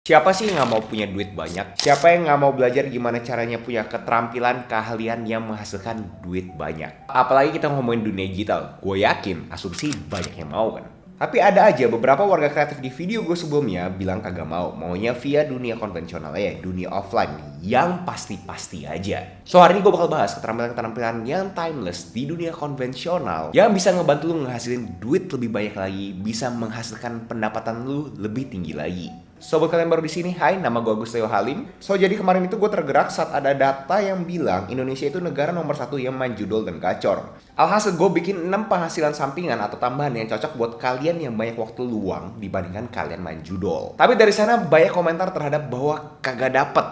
Siapa sih yang nggak mau punya duit banyak? Siapa yang nggak mau belajar gimana caranya punya keterampilan, keahlian yang menghasilkan duit banyak? Apalagi kita ngomongin dunia digital, gue yakin asumsi banyak yang mau kan? Tapi ada aja beberapa warga kreatif di video gue sebelumnya bilang kagak mau, maunya via dunia konvensional ya, dunia offline yang pasti-pasti aja. So hari ini gue bakal bahas keterampilan-keterampilan yang timeless di dunia konvensional yang bisa ngebantu lu ngehasilin duit lebih banyak lagi, bisa menghasilkan pendapatan lu lebih tinggi lagi. So buat kalian baru di sini, hai, nama gue Agus Leo Halim. So jadi kemarin itu gue tergerak saat ada data yang bilang Indonesia itu negara nomor 1 yang main judol dan gacor. Alhasil gue bikin 6 penghasilan sampingan atau tambahan yang cocok buat kalian yang banyak waktu luang dibandingkan kalian main judol. Tapi dari sana banyak komentar terhadap bahwa kagak dapet,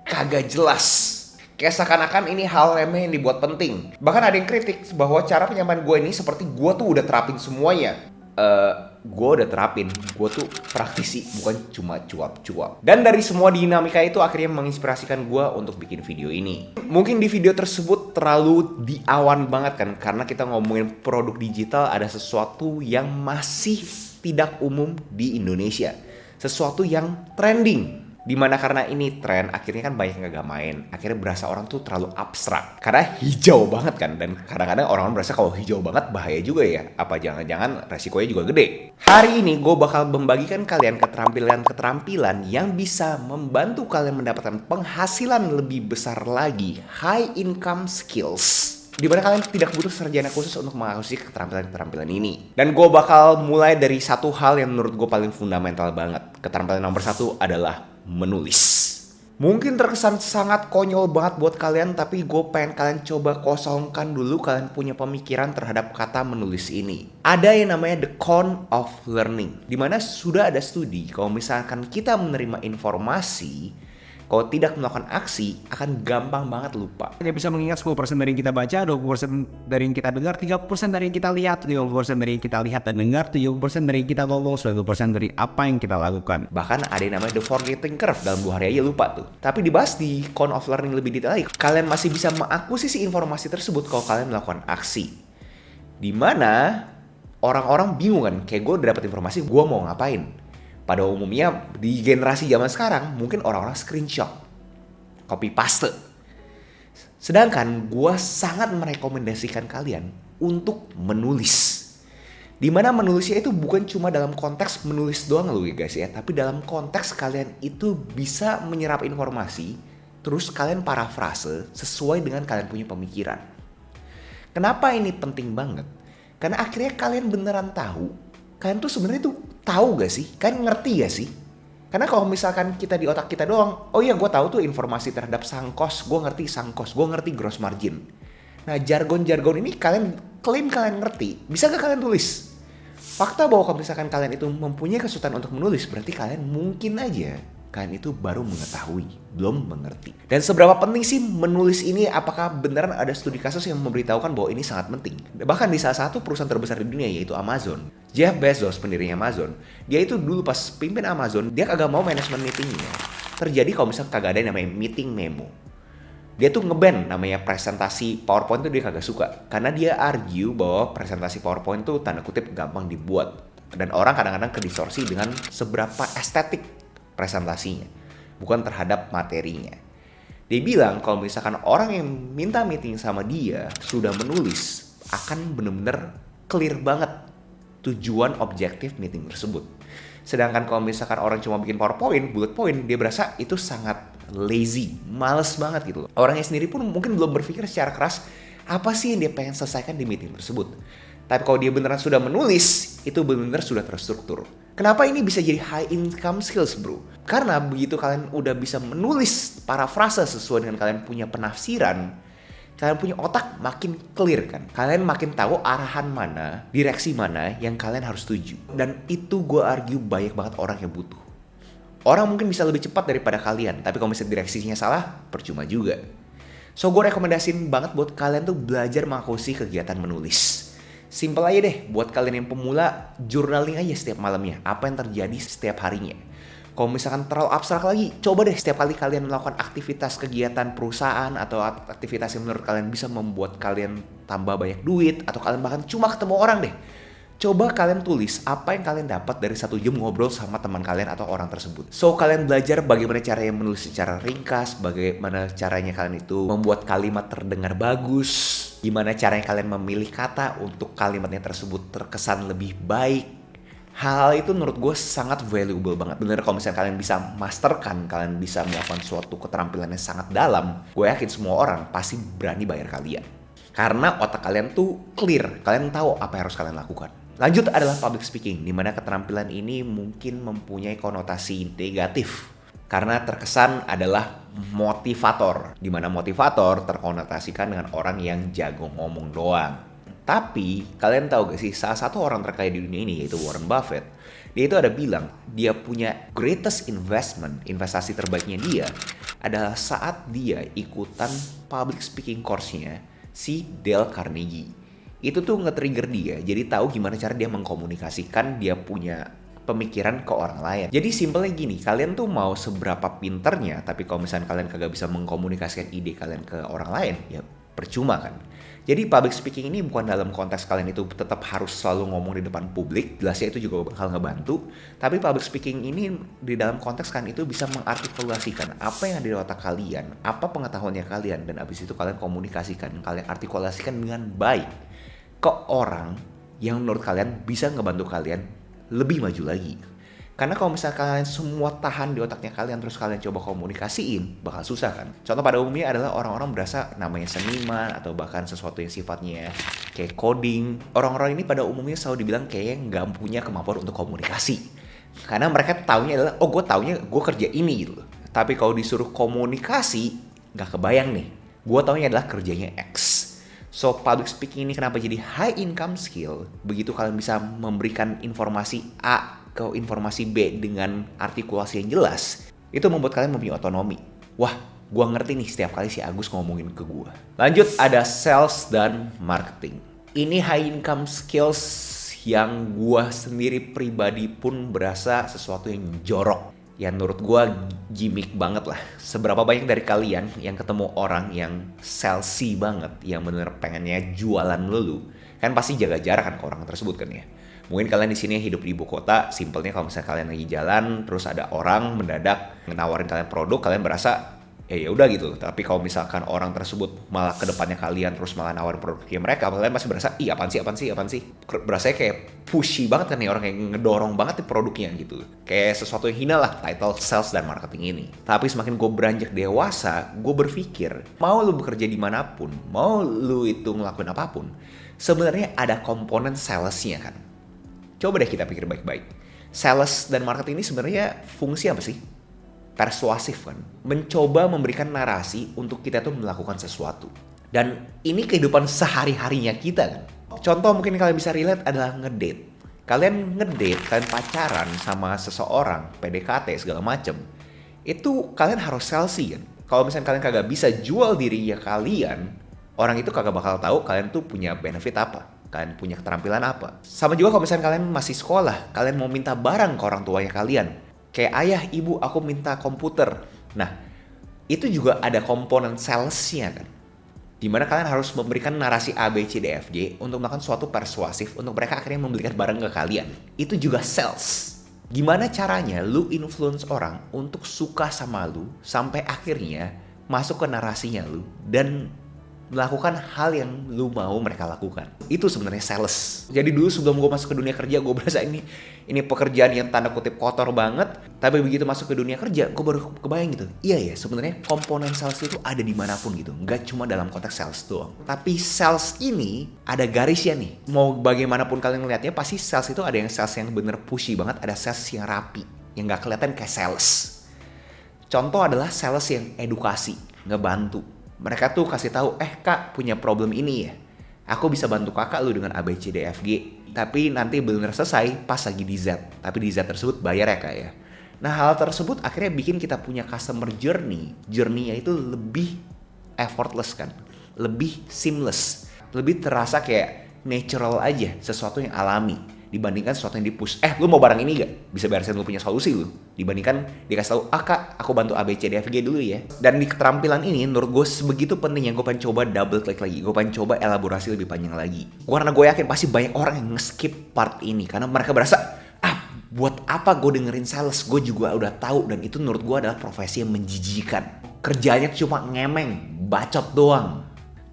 kagak jelas. Kayak seakan-akan ini hal remeh yang dibuat penting. Bahkan ada yang kritik bahwa cara penyampaian gue ini seperti gue tuh udah terapin semuanya. Gue udah terapin, gue tuh praktisi, bukan cuma cuap-cuap. Dan dari semua dinamika itu akhirnya menginspirasikan gue untuk bikin video ini. Mungkin di video tersebut terlalu di awan banget kan, karena kita ngomongin produk digital ada sesuatu yang masih tidak umum di Indonesia. Sesuatu yang trending. Dimana karena ini tren, akhirnya kan banyak yang gak main. Akhirnya berasa orang tuh terlalu abstrak. Karena hijau banget kan. Dan kadang-kadang orang berasa kalau hijau banget bahaya juga ya. Apa jangan-jangan resikonya juga gede. Hari ini gue bakal membagikan kalian keterampilan-keterampilan yang bisa membantu kalian mendapatkan penghasilan lebih besar lagi. High income skills. Dimana kalian tidak butuh sarjana khusus untuk mengakuisisi keterampilan-keterampilan ini. Dan gue bakal mulai dari satu hal yang menurut gue paling fundamental banget. Keterampilan nomor 1 adalah menulis. Mungkin terkesan sangat konyol banget buat kalian, tapi gue pengen kalian coba kosongkan dulu kalian punya pemikiran terhadap kata menulis ini. Ada yang namanya the con of learning, dimana sudah ada studi kalau misalkan kita menerima informasi, kalau tidak melakukan aksi, akan gampang banget lupa. Dia bisa mengingat 10% dari yang kita baca, 20% dari yang kita dengar, 30% dari yang kita lihat, 50% dari yang kita lihat dan dengar, 70% dari yang kita ngomong, 90% dari apa yang kita lakukan. Bahkan ada yang namanya the forgetting curve, dalam 2 hari aja lupa tuh. Tapi dibahas di con of learning lebih detail lagi. Kalian masih bisa mengakuisisi informasi tersebut kalau kalian melakukan aksi. Dimana orang-orang bingung kan, kayak gue udah dapet informasi, gue mau ngapain? Pada umumnya di generasi zaman sekarang mungkin orang-orang screenshot, copy paste. Sedangkan gue sangat merekomendasikan kalian untuk menulis. Dimana menulisnya itu bukan cuma dalam konteks menulis doang loh guys ya, tapi dalam konteks kalian itu bisa menyerap informasi, terus kalian parafrase sesuai dengan kalian punya pemikiran. Kenapa ini penting banget? Karena akhirnya kalian beneran tahu, kalian tuh sebenarnya tuh tahu gak sih? Kalian ngerti gak sih? Karena kalau misalkan kita di otak kita doang, oh iya gue tahu tuh informasi terhadap sang cost, gue ngerti sang cost, gue ngerti gross margin. Nah jargon-jargon ini kalian klaim kalian ngerti, bisa gak kalian tulis? Fakta bahwa kalau misalkan kalian itu mempunyai kesulitan untuk menulis, berarti kalian mungkin aja kalian itu baru mengetahui, belum mengerti. Dan seberapa penting sih menulis ini? Apakah beneran ada studi kasus yang memberitahukan bahwa ini sangat penting? Bahkan di salah satu perusahaan terbesar di dunia yaitu Amazon, Jeff Bezos pendirinya Amazon, dia itu dulu pas pimpin Amazon, dia kagak mau manajemen meetingnya terjadi kalau misalkan kagak ada yang namanya meeting memo. Dia tuh nge-ban namanya presentasi PowerPoint tuh dia kagak suka. Karena dia argue bahwa presentasi PowerPoint tuh tanda kutip gampang dibuat. Dan orang kadang-kadang kedistorsi dengan seberapa estetik presentasinya, bukan terhadap materinya. Dia bilang kalau misalkan orang yang minta meeting sama dia sudah menulis, akan bener-bener clear banget tujuan objektif meeting tersebut. Sedangkan kalau misalkan orang cuma bikin PowerPoint, bullet point, dia berasa itu sangat lazy, males banget gitu loh. Orangnya sendiri pun mungkin belum berpikir secara keras apa sih yang dia pengen selesaikan di meeting tersebut. Tapi kalau dia beneran sudah menulis, itu benar-benar sudah terstruktur. Kenapa ini bisa jadi high income skills bro? Karena begitu kalian udah bisa menulis parafrase sesuai dengan kalian punya penafsiran, kalian punya otak makin clear kan. Kalian makin tahu arahan mana, direksi mana yang kalian harus tuju. Dan itu gue argue banyak banget orang yang butuh. Orang mungkin bisa lebih cepat daripada kalian, tapi kalau misalnya direksinya salah, percuma juga. So gue rekomendasiin banget buat kalian tuh belajar mengakuisisi kegiatan menulis. Simple aja deh, buat kalian yang pemula, journaling aja setiap malamnya, apa yang terjadi setiap harinya. Kalau misalkan terlalu abstrak lagi, coba deh setiap kali kalian melakukan aktivitas kegiatan perusahaan atau aktivitas yang menurut kalian bisa membuat kalian tambah banyak duit, atau kalian bahkan cuma ketemu orang deh. Coba kalian tulis apa yang kalian dapat dari 1 jam ngobrol sama teman kalian atau orang tersebut. So, kalian belajar bagaimana caranya menulis secara ringkas, bagaimana caranya kalian itu membuat kalimat terdengar bagus, gimana caranya kalian memilih kata untuk kalimatnya tersebut terkesan lebih baik. Hal itu menurut gue sangat valuable banget. Bener, kalau misalnya kalian bisa masterkan, kalian bisa melakukan suatu keterampilan yang sangat dalam, gue yakin semua orang pasti berani bayar kalian. Karena otak kalian tuh clear, kalian tahu apa yang harus kalian lakukan. Lanjut adalah public speaking, di mana keterampilan ini mungkin mempunyai konotasi negatif. Karena terkesan adalah motivator, di mana motivator terkonotasikan dengan orang yang jago ngomong doang. Tapi, kalian tahu gak sih, salah satu orang terkaya di dunia ini yaitu Warren Buffett, dia itu ada bilang, dia punya greatest investment, investasi terbaiknya dia, adalah saat dia ikutan public speaking course-nya si Dale Carnegie. Itu tuh nge-trigger dia, jadi tahu gimana cara dia mengkomunikasikan dia punya pemikiran ke orang lain. Jadi simpelnya gini, kalian tuh mau seberapa pinternya, tapi kalau misalnya kalian kagak bisa mengkomunikasikan ide kalian ke orang lain, ya percuma kan. Jadi public speaking ini bukan dalam konteks kalian itu tetap harus selalu ngomong di depan publik, jelasnya itu juga bakal ngebantu. Tapi public speaking ini di dalam konteks kalian itu bisa mengartikulasikan apa yang ada di otak kalian, apa pengetahuannya kalian, dan abis itu kalian komunikasikan, kalian artikulasikan dengan baik ke orang yang menurut kalian bisa ngebantu kalian lebih maju lagi. Karena kalau misalnya kalian semua tahan di otaknya kalian terus kalian coba komunikasiin, bakal susah kan. Contoh pada umumnya adalah orang-orang berasa namanya seniman atau bahkan sesuatu yang sifatnya kayak coding. Orang-orang ini pada umumnya selalu dibilang kayaknya nggak punya kemampuan untuk komunikasi. Karena mereka taunya adalah, oh gue taunya gue kerja ini gitu. Tapi kalau disuruh komunikasi, nggak kebayang nih. Gue taunya adalah kerjanya X. So, public speaking ini kenapa jadi high income skill? Begitu kalian bisa memberikan informasi A ke informasi B dengan artikulasi yang jelas, itu membuat kalian mempunyai otonomi. Wah, gua ngerti nih setiap kali si Agus ngomongin ke gua. Lanjut, ada sales dan marketing. Ini high income skills yang gua sendiri pribadi pun berasa sesuatu yang jorok. Ya menurut gue gimmick banget lah. Seberapa banyak dari kalian yang ketemu orang yang salesy banget, yang bener pengennya jualan melulu, kan pasti jaga jarak kan ke orang tersebut kan ya. Mungkin kalian di sini hidup di ibu kota, simpelnya kalau misalnya kalian lagi jalan, terus ada orang mendadak menawarin kalian produk, kalian berasa ya udah gitu. Tapi kalau misalkan orang tersebut malah ke depannya kalian terus malah nawarin produknya mereka, kalian masih berasa ih apaan sih. Berasanya kayak pushy banget kan nih, orang kayak ngedorong banget nih produknya gitu. Kayak sesuatu yang hina lah title sales dan marketing ini. Tapi semakin gue beranjak dewasa, gue berpikir mau lu bekerja dimanapun, mau lu itu ngelakuin apapun, sebenarnya ada komponen salesnya kan. Coba deh kita pikir baik-baik. Sales dan marketing ini sebenarnya fungsi apa sih? Persuasif kan, mencoba memberikan narasi untuk kita tuh melakukan sesuatu. Dan ini kehidupan sehari-harinya kita kan. Contoh mungkin kalian bisa relate adalah ngedate. Kalian ngedate, kalian pacaran sama seseorang, PDKT segala macem, itu kalian harus salesy kan. Kalau misalnya kalian kagak bisa jual dirinya kalian, orang itu kagak bakal tahu kalian tuh punya benefit apa, kalian punya keterampilan apa. Sama juga kalau misalnya kalian masih sekolah, kalian mau minta barang ke orang tuanya kalian. Kayak ayah, ibu, aku minta komputer. Nah, itu juga ada komponen salesnya kan. Dimana kalian harus memberikan narasi A, B, C, D, F, G untuk melakukan suatu persuasif untuk mereka akhirnya membelikan barang ke kalian. Itu juga sales. Gimana caranya lu influence orang untuk suka sama lu sampai akhirnya masuk ke narasinya lu dan melakukan hal yang lu mau mereka lakukan. Itu sebenarnya sales. Jadi dulu sebelum gue masuk ke dunia kerja, gue berasa ini pekerjaan yang tanda kutip kotor banget. Tapi begitu masuk ke dunia kerja, gue baru kebayang gitu. Iya ya, sebenarnya komponen sales itu ada dimanapun gitu. Nggak cuma dalam konteks sales doang. Tapi sales ini ada garisnya nih. Mau bagaimanapun kalian ngeliatnya, pasti sales itu ada yang sales yang bener pushy banget, ada sales yang rapi, yang nggak kelihatan kayak sales. Contoh adalah sales yang edukasi, ngebantu. Mereka tuh kasih tahu, kak punya problem ini ya. Aku bisa bantu kakak lu dengan A, B, C, D, F, G. Tapi nanti bener selesai pas lagi di Z. Tapi di Z tersebut bayar ya kak ya. Nah hal tersebut akhirnya bikin kita punya customer journey. Journey-nya itu lebih effortless kan. Lebih seamless. Lebih terasa kayak natural aja. Sesuatu yang alami. dibandingkan sesuatu yang di-push. Lu mau barang ini gak? Bisa beresin lu punya solusi lu. Dibandingkan dikasih tahu, kak, aku bantu A, B, C, D, F, G dulu ya. Dan di keterampilan ini, menurut gue sebegitu pentingnya gue pengen coba double click lagi. Gue pengen coba elaborasi lebih panjang lagi. Karena gue yakin pasti banyak orang yang nge-skip part ini. Karena mereka berasa, buat apa gue dengerin sales? Gue juga udah tahu, dan itu menurut gue adalah profesi yang menjijikan. Kerjanya cuma ngemeng, bacot doang.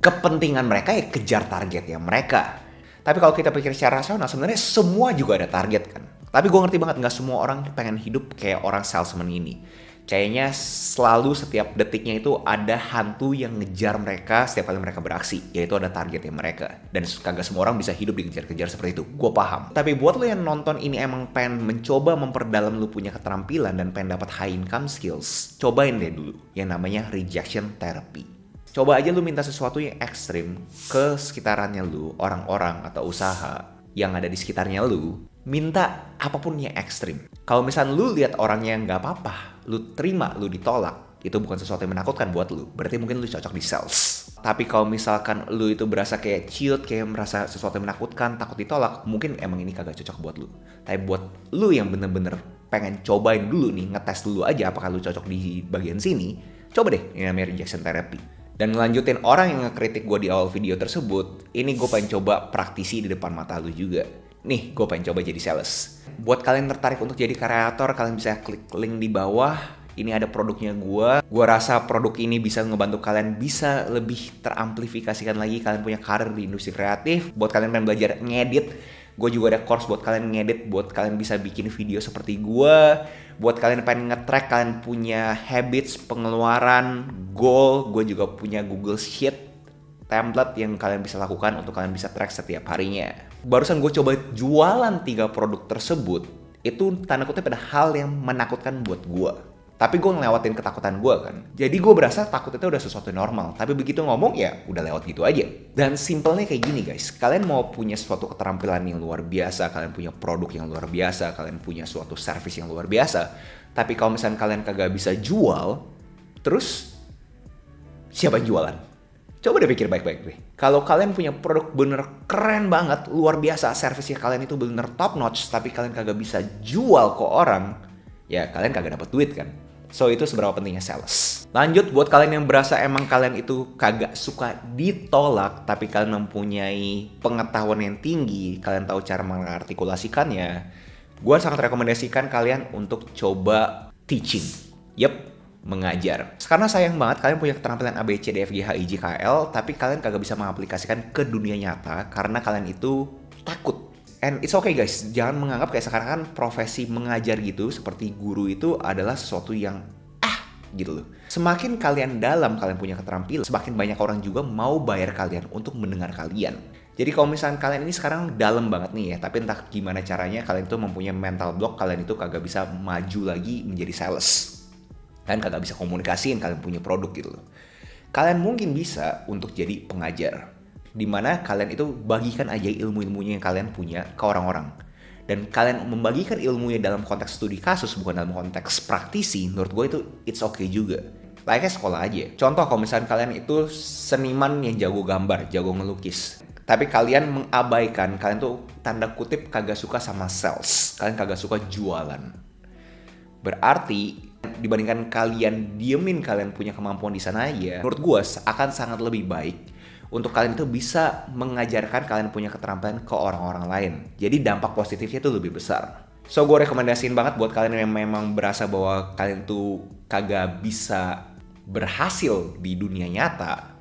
Kepentingan mereka ya kejar target ya mereka. Tapi kalau kita pikir secara rasional, sebenarnya semua juga ada target kan. Tapi gue ngerti banget, gak semua orang pengen hidup kayak orang salesman ini. Kayaknya selalu setiap detiknya itu ada hantu yang ngejar mereka setiap kali mereka beraksi. Yaitu ada targetnya mereka. Dan kagak semua orang bisa hidup dikejar-kejar seperti itu. Gue paham. Tapi buat lo yang nonton ini emang pengen mencoba memperdalam lo punya keterampilan dan pengen dapat high income skills, cobain deh dulu yang namanya rejection therapy. Coba aja lu minta sesuatu yang ekstrim ke sekitarannya lu, orang-orang atau usaha yang ada di sekitarnya lu. Minta apapun yang ekstrim. Kalau misalnya lu lihat orangnya nggak apa-apa, lu terima, lu ditolak, itu bukan sesuatu yang menakutkan buat lu. Berarti mungkin lu cocok di sales. Tapi kalau misalkan lu itu berasa kayak ciut, kayak merasa sesuatu yang menakutkan, takut ditolak, mungkin emang ini kagak cocok buat lu. Tapi buat lu yang bener-bener pengen cobain dulu nih, ngetes dulu aja apakah lu cocok di bagian sini, coba deh ini namanya rejection therapy. Dan ngelanjutin orang yang ngekritik gue di awal video tersebut, ini gue pengen coba praktisi di depan mata lu juga. Nih, gue pengen coba jadi sales. Buat kalian tertarik untuk jadi kreator, kalian bisa klik link di bawah. Ini ada produknya gue. Gue rasa produk ini bisa ngebantu kalian bisa lebih teramplifikasikan lagi kalian punya karir di industri kreatif. Buat kalian yang belajar ngedit, gue juga ada course buat kalian ngedit, buat kalian bisa bikin video seperti gue. Buat kalian yang pengen nge-track, kalian punya habits, pengeluaran, goal, gue juga punya Google Sheet, template yang kalian bisa lakukan untuk kalian bisa track setiap harinya. Barusan gue coba jualan 3 produk tersebut, itu tanda kutip pada hal yang menakutkan buat gue. Tapi gue ngelewatin ketakutan gue kan. Jadi gue berasa takut itu udah sesuatu normal. Tapi begitu ngomong ya udah lewat gitu aja. Dan simpelnya kayak gini guys. Kalian mau punya suatu keterampilan yang luar biasa. Kalian punya produk yang luar biasa. Kalian punya suatu service yang luar biasa. Tapi kalau misalnya kalian kagak bisa jual, terus siapa yang jualan? Coba deh pikir baik-baik deh. Kalau kalian punya produk bener keren banget, luar biasa, service-nya kalian itu bener top notch, tapi kalian kagak bisa jual ke orang, ya kalian kagak dapat duit kan. So itu seberapa pentingnya sales. Lanjut buat kalian yang berasa emang kalian itu kagak suka ditolak, tapi kalian mempunyai pengetahuan yang tinggi, kalian tahu cara mengartikulasikannya, gue sangat rekomendasikan kalian untuk coba teaching. Mengajar. Karena sayang banget kalian punya keterampilan A, B, C, D, F, G, H, I, J, K, L, tapi kalian kagak bisa mengaplikasikan ke dunia nyata karena kalian itu takut. And it's okay guys, jangan menganggap kayak sekarang kan profesi mengajar gitu, seperti guru itu adalah sesuatu yang gitu loh. Semakin kalian dalam kalian punya keterampilan, semakin banyak orang juga mau bayar kalian untuk mendengar kalian. Jadi kalau misalnya kalian ini sekarang dalam banget nih ya, tapi entah gimana caranya kalian tuh mempunyai mental block, kalian itu kagak bisa maju lagi menjadi sales. Kalian kagak bisa komunikasiin kalian punya produk gitu loh. Kalian mungkin bisa untuk jadi pengajar, dimana kalian itu bagikan aja ilmu-ilmunya yang kalian punya ke orang-orang. Dan kalian membagikan ilmunya dalam konteks studi kasus, bukan dalam konteks praktisi, menurut gue itu it's okay juga. Layaknya sekolah aja. Contoh kalau misalnya kalian itu seniman yang jago gambar, jago ngelukis, tapi kalian mengabaikan, kalian tuh tanda kutip kagak suka sama sales, kalian kagak suka jualan. Berarti dibandingkan kalian diemin kalian punya kemampuan di sana aja, menurut gue akan sangat lebih baik untuk kalian itu bisa mengajarkan kalian punya keterampilan ke orang-orang lain. Jadi dampak positifnya itu lebih besar. So gue rekomendasiin banget buat kalian yang memang berasa bahwa kalian tuh kagak bisa berhasil di dunia nyata,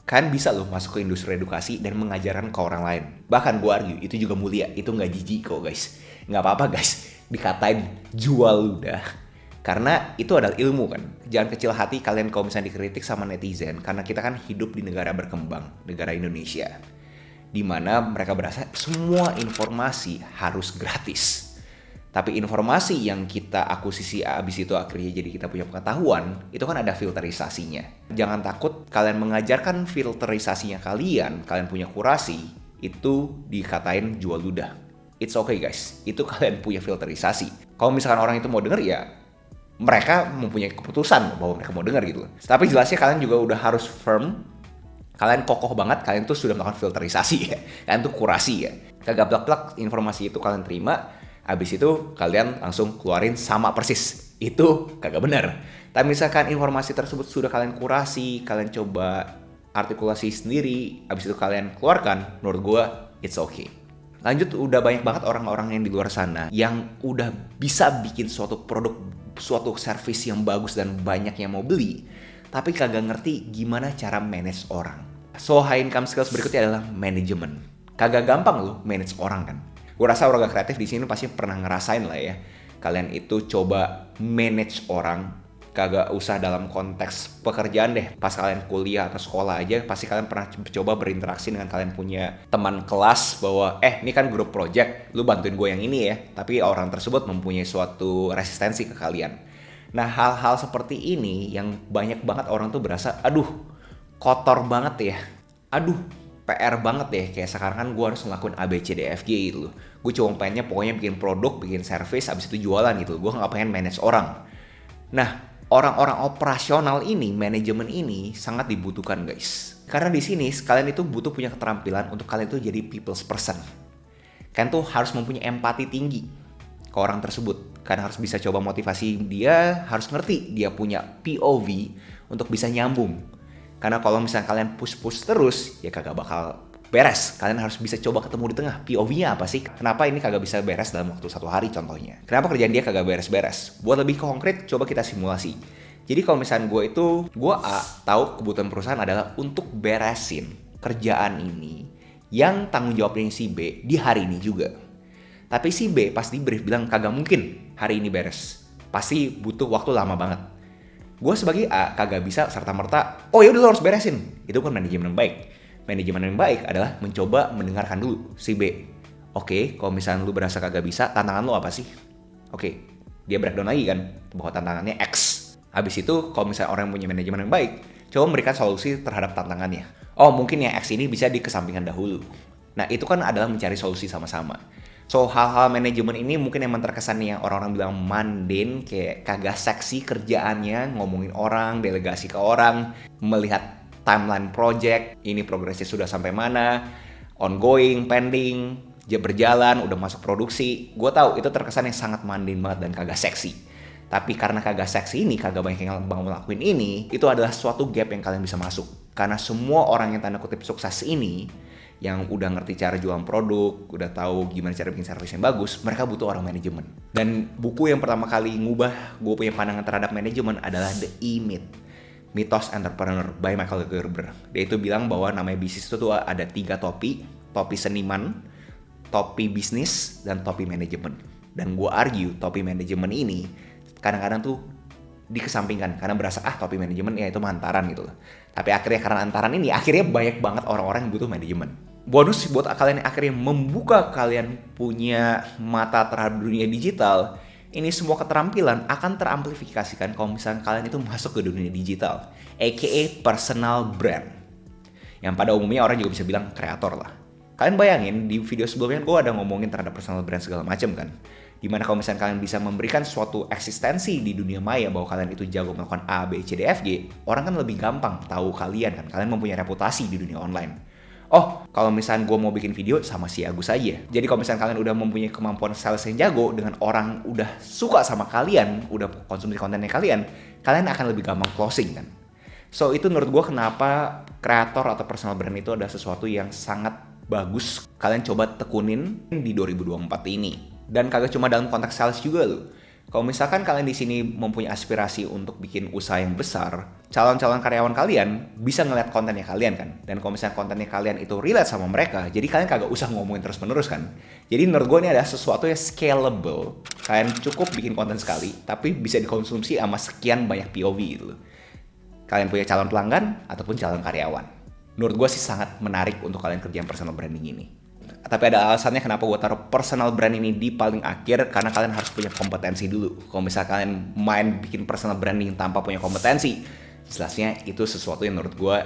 kalian bisa loh masuk ke industri edukasi dan mengajarkan ke orang lain. Bahkan gue argue itu juga mulia, itu gak jijik kok guys. Gak apa-apa guys dikatain jual udah. Karena itu adalah ilmu kan. Jangan kecil hati kalian kalau misalnya dikritik sama netizen. Karena kita kan hidup di negara berkembang, negara Indonesia, dimana mereka berasa semua informasi harus gratis. Tapi informasi yang kita akuisisi abis itu akhirnya jadi kita punya pengetahuan, itu kan ada filterisasinya. Jangan takut kalian mengajarkan filterisasinya kalian punya kurasi, itu dikatain jual ludah. It's okay guys, itu kalian punya filterisasi. Kalau misalkan orang itu mau denger ya, mereka mempunyai keputusan bahwa mereka mau dengar gitu. Tapi jelasnya kalian juga udah harus firm, kalian kokoh banget, kalian tuh sudah melakukan filterisasi ya, kalian tuh kurasi ya. Kagak plak-plak informasi itu kalian terima, abis itu kalian langsung keluarin sama persis. Itu kagak benar. Tapi misalkan informasi tersebut sudah kalian kurasi, kalian coba artikulasi sendiri, abis itu kalian keluarkan, menurut gue it's okay. Lanjut, udah banyak banget orang-orang yang di luar sana yang udah bisa bikin suatu produk, suatu service yang bagus dan banyak yang mau beli, tapi kagak ngerti gimana cara manage orang. So, high income skills berikutnya adalah manajemen. Kagak gampang loh manage orang kan. Gue rasa warga kreatif di sini pasti pernah ngerasain lah ya. Kalian itu coba manage orang, kagak usah dalam konteks pekerjaan deh. Pas kalian kuliah atau sekolah aja, pasti kalian pernah coba berinteraksi dengan kalian punya teman kelas bahwa ini kan grup project, lu bantuin gue yang ini ya. Tapi orang tersebut mempunyai suatu resistensi ke kalian. Nah, hal-hal seperti ini yang banyak banget orang tuh berasa, aduh kotor banget ya, aduh PR banget deh, kayak sekarang kan gue harus ngelakuin A, B, C, D, F, G gitu loh. Gue cuma pengennya pokoknya bikin produk, bikin service, abis itu jualan gitu. Gue gak pengen manage orang. Nah, orang-orang operasional ini, manajemen ini sangat dibutuhkan guys. Karena di sini kalian itu butuh punya keterampilan untuk kalian itu jadi people's person. Kalian tuh harus mempunyai empati tinggi ke orang tersebut. Kalian harus bisa coba motivasi dia, harus ngerti dia punya POV untuk bisa nyambung. Karena kalau misalnya kalian push-push terus, ya kagak bakal beres. Kalian harus bisa coba ketemu di tengah. POV-nya apa sih? Kenapa ini kagak bisa beres dalam waktu 1 hari contohnya? Kenapa kerjaan dia kagak beres-beres? Buat lebih konkret, coba kita simulasi. Jadi kalau misalnya gue A, tahu kebutuhan perusahaan adalah untuk beresin kerjaan ini yang tanggung jawabnya si B di hari ini juga. Tapi si B pas di brief bilang kagak mungkin hari ini beres. Pasti butuh waktu lama banget. Gue sebagai A kagak bisa serta-merta, oh ya udah lo harus beresin. Itu kan manajemen yang baik. Manajemen yang baik adalah mencoba mendengarkan dulu si B. Oke, kalau misalnya lu berasa kagak bisa, tantangan lu apa sih? Oke, dia breakdown lagi kan, bahwa tantangannya X. Habis itu, kalau misalnya orang yang punya manajemen yang baik, coba memberikan solusi terhadap tantangannya. Oh, mungkin yang X ini bisa dikesampingkan dahulu. Nah, itu kan adalah mencari solusi sama-sama. So, hal-hal manajemen ini mungkin emang terkesan yang orang-orang bilang mundane, kayak kagak seksi kerjaannya, ngomongin orang, delegasi ke orang, melihat timeline project, ini progresnya sudah sampai mana, ongoing, pending, berjalan, udah masuk produksi. Gue tahu itu terkesan yang sangat mundane banget dan kagak seksi. Tapi karena kagak seksi ini, kagak banyak yang ngelakuin ini, itu adalah suatu gap yang kalian bisa masuk. Karena semua orang yang tanda kutip sukses ini, yang udah ngerti cara jualan produk, udah tahu gimana cara bikin service yang bagus, mereka butuh orang manajemen. Dan buku yang pertama kali ngubah gue punya pandangan terhadap manajemen adalah The E-Myth, Mythos Entrepreneur by Michael Gerber. Dia itu bilang bahwa namanya bisnis itu tuh ada 3 topi. Topi seniman, topi bisnis, dan topi manajemen. Dan gue argue topi manajemen ini kadang-kadang tuh dikesampingkan karena berasa topi manajemen ya itu antaran gitu loh. Tapi akhirnya karena antaran ini akhirnya banyak banget orang-orang yang butuh manajemen. Bonus buat kalian yang akhirnya membuka kalian punya mata terhadap dunia digital, ini semua keterampilan akan teramplifikasikan kalau misalnya kalian itu masuk ke dunia digital, aka personal brand. Yang pada umumnya orang juga bisa bilang kreator lah. Kalian bayangin di video sebelumnya gue ada ngomongin terhadap personal brand segala macam kan. Dimana kalau misalnya kalian bisa memberikan suatu eksistensi di dunia maya bahwa kalian itu jago melakukan A, B, C, D, F, G, orang kan lebih gampang tahu kalian kan. Kalian mempunyai reputasi di dunia online. Oh, kalau misalnya gue mau bikin video sama si Agus aja. Jadi kalau misalnya kalian udah mempunyai kemampuan sales yang jago, dengan orang udah suka sama kalian, udah konsumsi kontennya kalian akan lebih gampang closing kan. So itu menurut gue kenapa kreator atau personal brand itu adalah sesuatu yang sangat bagus kalian coba tekunin di 2024 ini. Dan kagak cuma dalam konteks sales juga loh. Kalau misalkan kalian di sini mempunyai aspirasi untuk bikin usaha yang besar, calon-calon karyawan kalian bisa ngeliat kontennya kalian kan. Dan kalau misalnya kontennya kalian itu relate sama mereka, jadi kalian kagak usah ngomongin terus-menerus kan. Jadi menurut gue ini adalah sesuatu yang scalable. Kalian cukup bikin konten sekali, tapi bisa dikonsumsi sama sekian banyak POV gitu loh. Kalian punya calon pelanggan ataupun calon karyawan. Menurut gue sih sangat menarik untuk kalian kerjaan personal branding ini. Tapi ada alasannya kenapa gue taruh personal brand ini di paling akhir, karena kalian harus punya kompetensi dulu. Kalau misalnya kalian main bikin personal branding tanpa punya kompetensi, jelasnya itu sesuatu yang menurut gue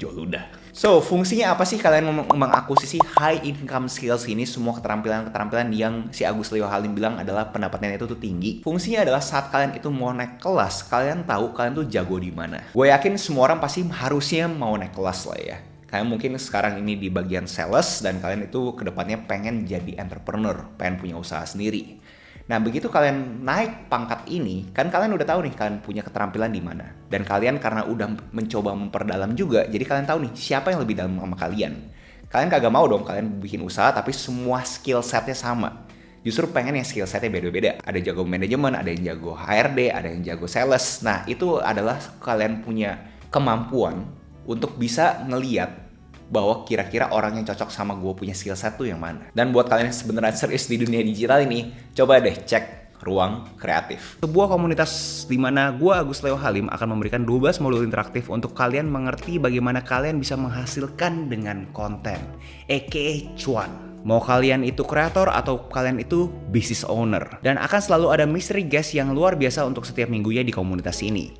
jauh ludah. So, fungsinya apa sih kalian mengakuisisi high income skills ini? Semua keterampilan yang si Agus Leo Halim bilang adalah pendapatannya itu tuh tinggi. Fungsinya adalah saat kalian itu mau naik kelas, kalian tahu kalian tuh jago di mana. Gue yakin semua orang pasti harusnya mau naik kelas lah ya. Kalian mungkin sekarang ini di bagian sales dan kalian itu kedepannya pengen jadi entrepreneur, pengen punya usaha sendiri. Nah, begitu kalian naik pangkat ini, kan kalian udah tahu nih kalian punya keterampilan di mana. Dan kalian karena udah mencoba memperdalam juga, jadi kalian tahu nih siapa yang lebih dalam sama kalian. Kalian kagak mau dong kalian bikin usaha tapi semua skill setnya sama. Justru pengen yang skill setnya beda-beda. Ada jago manajemen, ada yang jago HRD, ada yang jago sales. Nah, itu adalah kalian punya kemampuan untuk bisa ngeliat bahwa kira-kira orang yang cocok sama gue punya skill set tuh yang mana. Dan buat kalian yang sebenarnya serius di dunia digital ini, coba deh cek Ruang Kreatif. Sebuah komunitas di mana gue, Agus Leo Halim, akan memberikan 12 modul interaktif untuk kalian mengerti bagaimana kalian bisa menghasilkan dengan konten, aka cuan. Mau kalian itu kreator atau kalian itu business owner. Dan akan selalu ada mystery guest yang luar biasa untuk setiap minggunya di komunitas ini.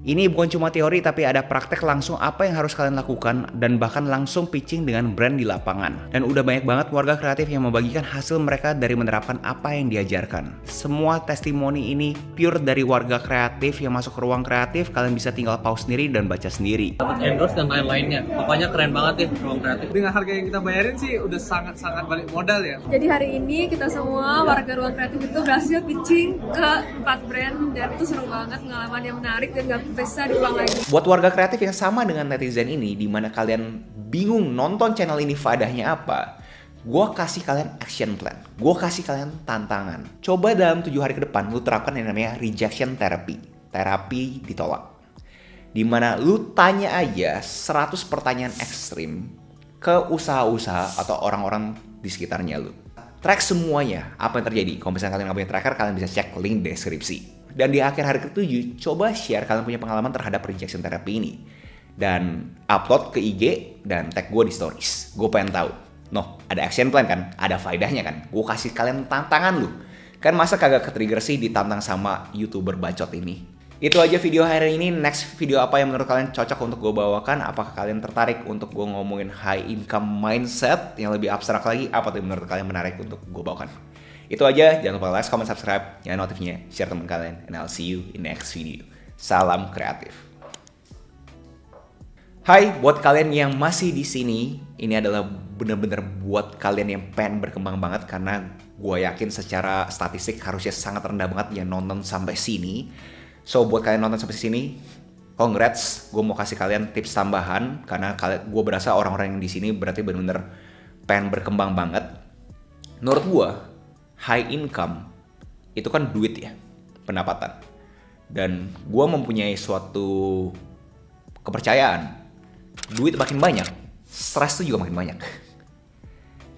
Ini bukan cuma teori tapi ada praktek langsung apa yang harus kalian lakukan dan bahkan langsung pitching dengan brand di lapangan. Dan udah banyak banget warga kreatif yang membagikan hasil mereka dari menerapkan apa yang diajarkan. Semua testimoni ini pure dari warga kreatif yang masuk ke Ruang Kreatif. Kalian bisa tinggal pause sendiri dan baca sendiri. Dapat endorse dan lain-lainnya. Pokoknya keren banget ya Ruang Kreatif. Dengan harga yang kita bayarin sih udah sangat-sangat balik modal ya. Jadi hari ini kita semua warga Ruang Kreatif itu berhasil pitching ke 4 brand dan itu seru banget, pengalaman yang menarik dan gak bisa diulang lagi. Buat warga kreatif yang sama dengan netizen ini, di mana kalian bingung nonton channel ini faedahnya apa, gue kasih kalian action plan, gue kasih kalian tantangan. Coba dalam 7 hari ke depan lu terapkan yang namanya rejection therapy, terapi ditolak. Dimana lu tanya aja 100 pertanyaan ekstrim ke usaha-usaha atau orang-orang di sekitarnya lu. Track semuanya, apa yang terjadi. Kalau misalnya kalian nggak punya tracker, kalian bisa cek link deskripsi. Dan di akhir hari ke-7, coba share kalian punya pengalaman terhadap rejection therapy ini. Dan upload ke IG dan tag gue di stories. Gue pengen tahu. Noh, ada action plan kan? Ada faedahnya kan? Gue kasih kalian tantangan lu. Kan masa kagak ke-trigger sih ditantang sama YouTuber bacot ini? Itu aja video hari ini. Next video apa yang menurut kalian cocok untuk gue bawakan? Apakah kalian tertarik untuk gue ngomongin high income mindset yang lebih abstrak lagi? Apa tuh menurut kalian menarik untuk gue bawakan? Itu aja, jangan lupa like, comment, subscribe, nyalain notifnya, share teman kalian, and I'll see you in next video. Salam kreatif. Hai, buat kalian yang masih di sini, ini adalah bener-bener buat kalian yang pengen berkembang banget karena gue yakin secara statistik harusnya sangat rendah banget yang nonton sampai sini. So buat kalian nonton sampai sini, congrats, gue mau kasih kalian tips tambahan karena gue berasa orang-orang yang di sini berarti bener-bener pengen berkembang banget. Menurut gue, high income itu kan duit ya, pendapatan. Dan gue mempunyai suatu kepercayaan, duit makin banyak, stres tuh juga makin banyak.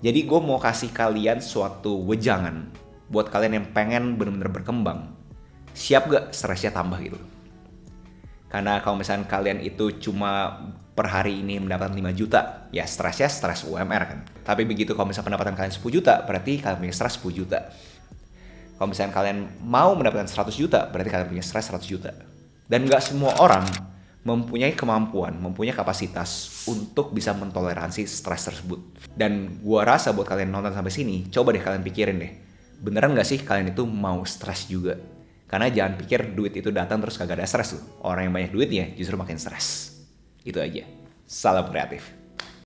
Jadi gue mau kasih kalian suatu wejangan buat kalian yang pengen bener-bener berkembang. Siap gak stresnya tambah gitu? Karena kalau misalnya kalian itu cuma per hari ini mendapatkan 5 juta, ya stresnya stres UMR kan. Tapi begitu kalau misalnya pendapatan kalian 10 juta, berarti kalian punya stres 10 juta. Kalau misalnya kalian mau mendapatkan 100 juta, berarti kalian punya stres 100 juta. Dan gak semua orang mempunyai kemampuan, mempunyai kapasitas untuk bisa mentoleransi stres tersebut. Dan gua rasa buat kalian nonton sampai sini, coba deh kalian pikirin deh, beneran gak sih kalian itu mau stres juga? Karena jangan pikir duit itu datang terus kagak ada stres tuh. Orang yang banyak duitnya justru makin stres. Itu aja. Salam kreatif.